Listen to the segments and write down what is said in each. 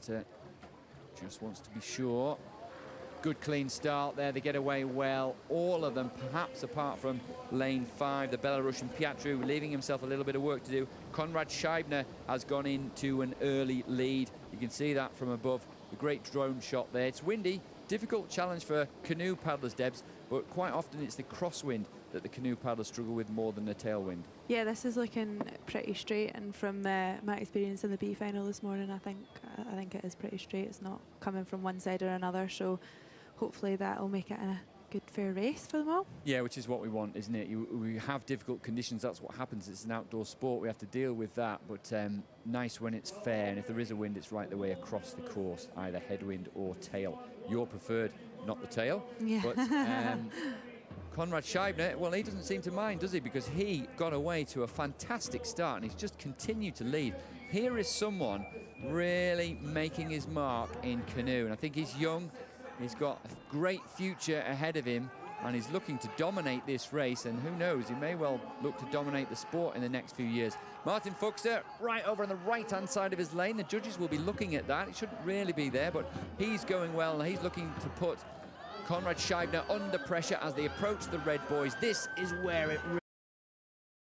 Carter just wants to be sure. Good clean start there, they get away well, all of them, perhaps apart from lane 5, the Belarusian Piatru leaving himself a little bit of work to do. Konrad Scheibner has gone into an early lead. You can see that from above, a great drone shot there. It's windy, difficult challenge for canoe paddlers, Debs, but quite often it's the crosswind that the canoe paddlers struggle with more than the tailwind. Yeah, this is looking pretty straight, and from my experience in the B final this morning, I think it is pretty straight. It's not coming from one side or another, so hopefully that'll make it a good fair race for them all. Yeah, which is what we want, isn't it? We have difficult conditions, that's what happens. It's an outdoor sport, we have to deal with that, but nice when it's fair, and if there is a wind, it's right the way across the course, either headwind or tail. Your preferred, not the tail. Yeah. But Konrad Scheibner, well, he doesn't seem to mind, does he? Because he got away to a fantastic start, and he's just continued to lead. Here is someone really making his mark in canoe, and I think he's young. He's got a great future ahead of him, and he's looking to dominate this race, and who knows, he may well look to dominate the sport in the next few years. Martin Fuchser right over on the right-hand side of his lane. The judges will be looking at that. It shouldn't really be there, but he's going well, and he's looking to put Konrad Scheibner under pressure as they approach the red buoys. This is where it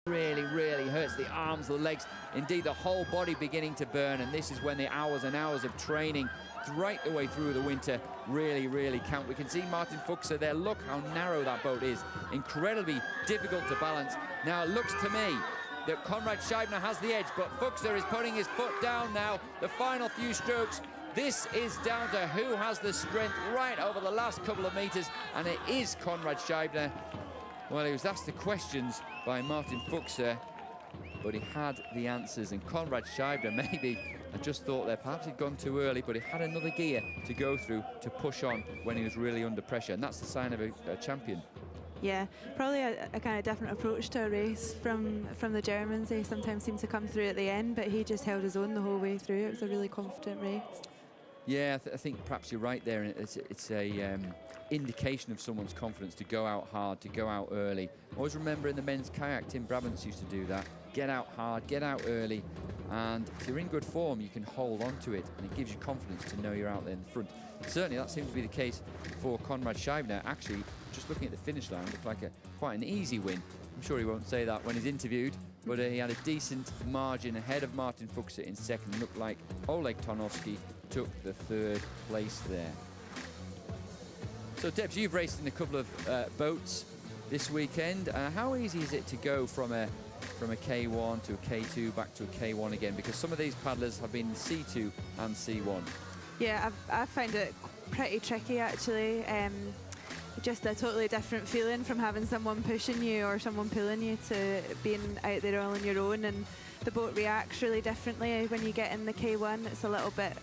really hurts the arms, the legs, indeed the whole body beginning to burn, and this is when the hours and hours of training right the way through the winter really count. We can see Martin Fuchser there. Look how narrow that boat is. Incredibly difficult to balance. Now it looks to me that Konrad Scheibner has the edge, but Fuchser is putting his foot down now. The final few strokes. This is down to who has the strength right over the last couple of meters, and it is Konrad Scheibner. Well, he was asked the questions by Martin Fuchser, but he had the answers, and Konrad Scheibner maybe I just thought there perhaps he'd gone too early, but he had another gear to go through to push on when he was really under pressure, and that's the sign of a champion. Yeah, probably a kind of different approach to a race from the Germans. They sometimes seem to come through at the end, but he just held his own the whole way through. It was a really confident race. Yeah, I think perhaps you're right there. It's a indication of someone's confidence to go out hard, to go out early. Always remember in the men's kayak, Tim Brabants used to do that. Get out hard, get out early, and if you're in good form, you can hold on to it, and it gives you confidence to know you're out there in the front. Certainly, that seems to be the case for Konrad Scheibner. Actually, just looking at the finish line, looked like quite an easy win. I'm sure he won't say that when he's interviewed, but he had a decent margin ahead of Martin Fuchser in second. Looked like Oleg Tarnowski took the third place there. So, Debs, you've raced in a couple of boats this weekend. How easy is it to go from a K1 to a K2 back to a K1 again? Because some of these paddlers have been C2 and C1. Yeah, I find it pretty tricky actually. Just a totally different feeling from having someone pushing you or someone pulling you to being out there all on your own, and the boat reacts really differently when you get in the K1. It's a little bit